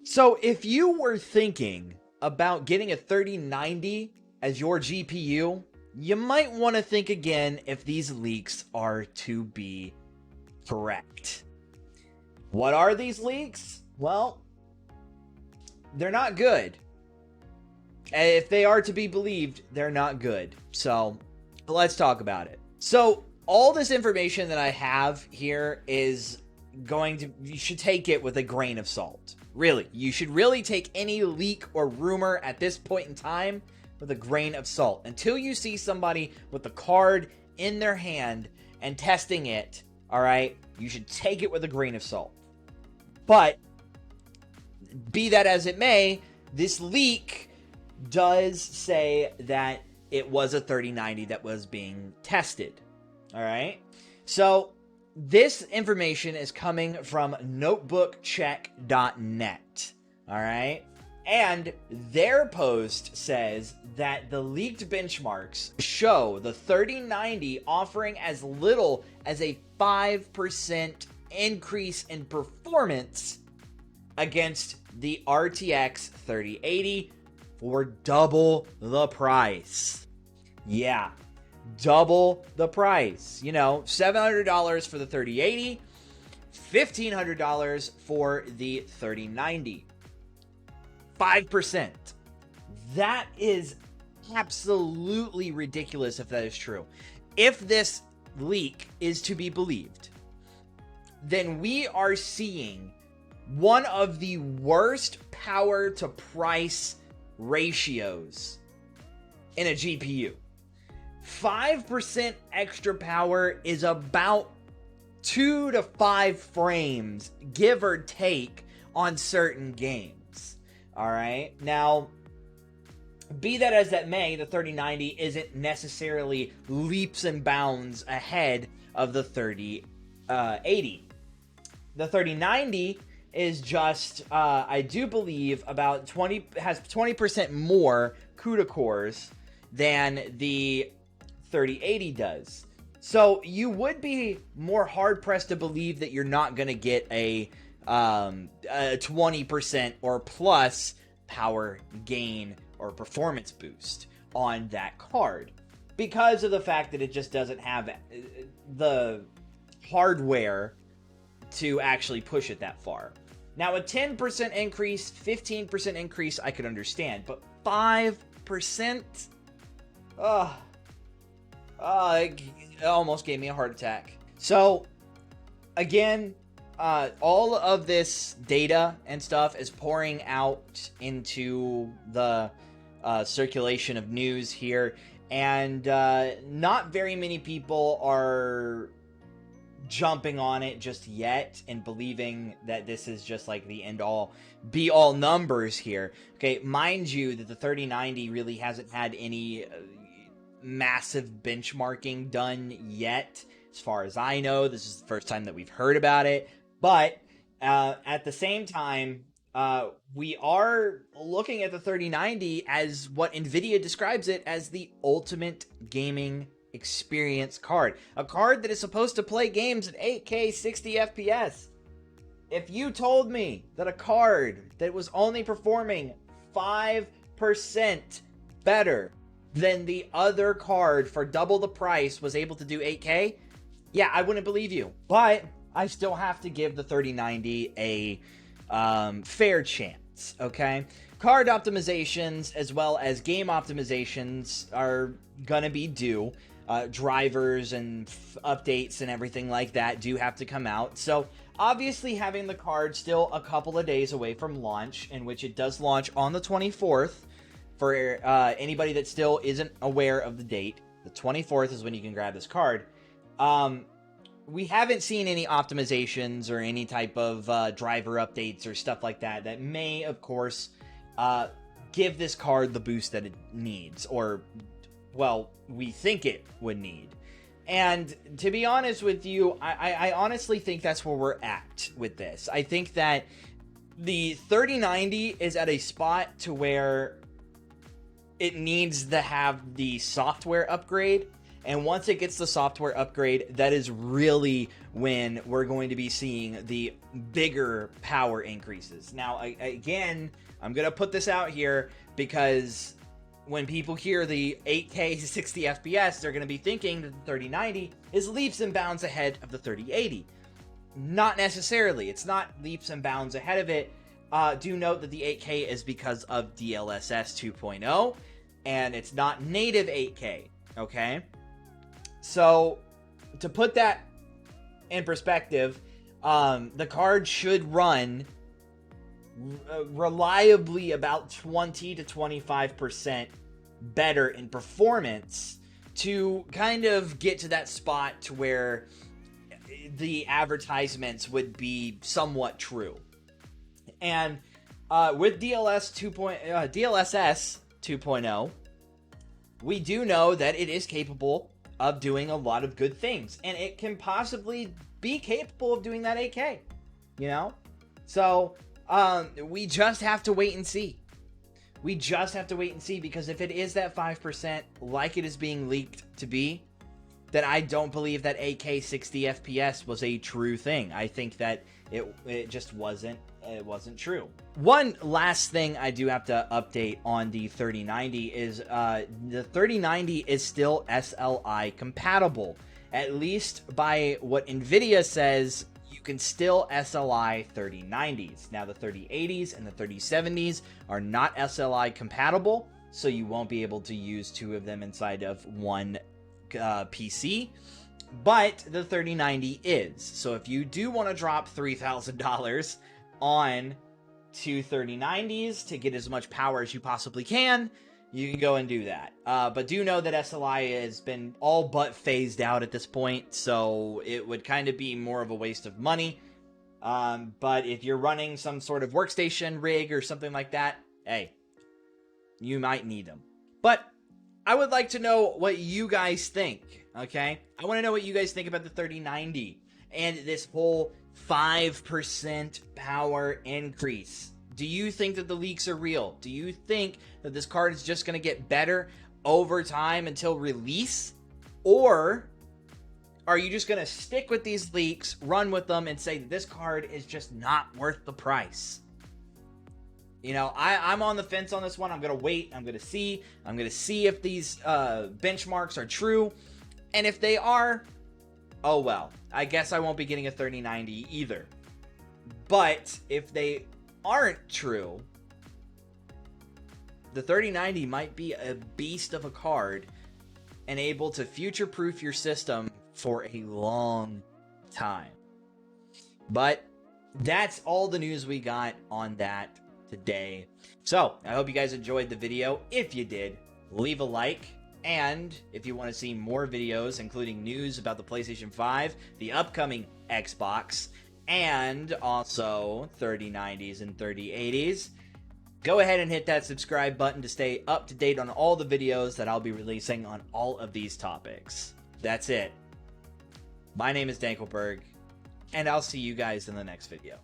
So if you were thinking about getting a 3090 as your GPU, you might want to think again if these leaks are to be correct. What are these leaks? Well, they're not good. If they are to be believed, they're not good. So let's talk about it. So all this information that I have here is you should take it with a grain of salt. Really, you should really take any leak or rumor at this point in time with a grain of salt. Until you see somebody with the card in their hand and testing it, all right, you should take it with a grain of salt. But be that as it may, this leak does say that it was a 3090 that was being tested. All right. So this information is coming from notebookcheck.net. All right. And their post says that the leaked benchmarks show the 3090 offering as little as a 5% increase in performance against the RTX 3080 for double the price. Yeah, double the price. You know, $700 for the 3080, $1,500 for the 3090. 5%. That is absolutely ridiculous if that is true. If this leak is to be believed, then we are seeing one of the worst power to price ratios in a GPU. 5% extra power is about 2 to 5 frames, give or take, on certain games. All right. Now, be that as that may, the 3090 isn't necessarily leaps and bounds ahead of the 3080. The 3090 is just, I do believe, has 20% more CUDA cores than the 3080 does. So you would be more hard pressed to believe that you're not going to get a 20% or plus power gain or performance boost on that card, because of the fact that it just doesn't have the hardware to actually push it that far. Now, a 10% increase, 15% increase, I could understand, but 5%? It almost gave me a heart attack. So, again, all of this data and stuff is pouring out into the circulation of news here, and not very many people are jumping on it just yet and believing that this is just like the end all be all numbers here. Okay, mind you that the 3090 really hasn't had any massive benchmarking done yet. As far as I know, this is the first time that we've heard about it. But at the same time, we are looking at the 3090 as what NVIDIA describes it as the ultimate gaming experience card. A card that is supposed to play games at 8K 60 FPS. If you told me that a card that was only performing 5% better than the other card for double the price was able to do 8K, yeah, I wouldn't believe you. But I still have to give the 3090 a fair chance, okay? Card optimizations as well as game optimizations are gonna be due. Drivers and updates and everything like that do have to come out. So obviously having the card still a couple of days away from launch, in which it does launch on the 24th. For anybody that still isn't aware of the date, the 24th is when you can grab this card. We haven't seen any optimizations or any type of driver updates or stuff like that that may, of course, give this card the boost that it needs, or, well, we think it would need. And to be honest with you, I honestly think that's where we're at with this. I think that the 3090 is at a spot to where it needs to have the software upgrade, And once it gets the software upgrade, that is really when we're going to be seeing the bigger power increases. Now, again, I'm going to put this out here because when people hear the 8K 60 FPS, they're going to be thinking that the 3090 is leaps and bounds ahead of the 3080. Not necessarily. It's not leaps and bounds ahead of it. Do note that the 8K is because of DLSS 2.0, and it's not native 8K, okay? So, to put that in perspective, the card should run reliably about 20 to 25% better in performance to kind of get to that spot to where the advertisements would be somewhat true. And with DLSS 2.0, we do know that it is capable of doing a lot of good things, and it can possibly be capable of doing that 8K, you know? So, we just have to wait and see. We just have to wait and see, because if it is that 5% like it is being leaked to be, then I don't believe that 8K 60 FPS was a true thing. I think that it just wasn't true. One last thing I do have to update on the 3090 is the 3090 is still SLI compatible. At least by what Nvidia says, you can still SLI 3090s. Now the 3080s and the 3070s are not SLI compatible, so you won't be able to use two of them inside of one PC. But the 3090 is. So if you do want to drop $3,000 on two 3090s to get as much power as you possibly can, you can go and do that. But do know that SLI has been all but phased out at this point, so it would kind of be more of a waste of money. But if you're running some sort of workstation rig or something like that, hey, you might need them. But I would like to know what you guys think, okay? I want to know what you guys think about the 3090 and this whole 5% power increase. Do you think that the leaks are real? Do you think that this card is just going to get better over time until release? Or are you just going to stick with these leaks, run with them, and say that this card is just not worth the price? You know, I'm on the fence on this one. I'm going to wait. I'm going to see. I'm going to see if these benchmarks are true. And if they are, oh well. I guess I won't be getting a 3090 either. But if they aren't true, the 3090 might be a beast of a card and able to future-proof your system for a long time. But that's all the news we got on that today. So, I hope you guys enjoyed the video. If you did, leave a like. And if you want to see more videos, including news about the PlayStation 5, the upcoming Xbox, and also 3090s and 3080s, go ahead and hit that subscribe button to stay up to date on all the videos that I'll be releasing on all of these topics. That's it. My name is Dankelberg, and I'll see you guys in the next video.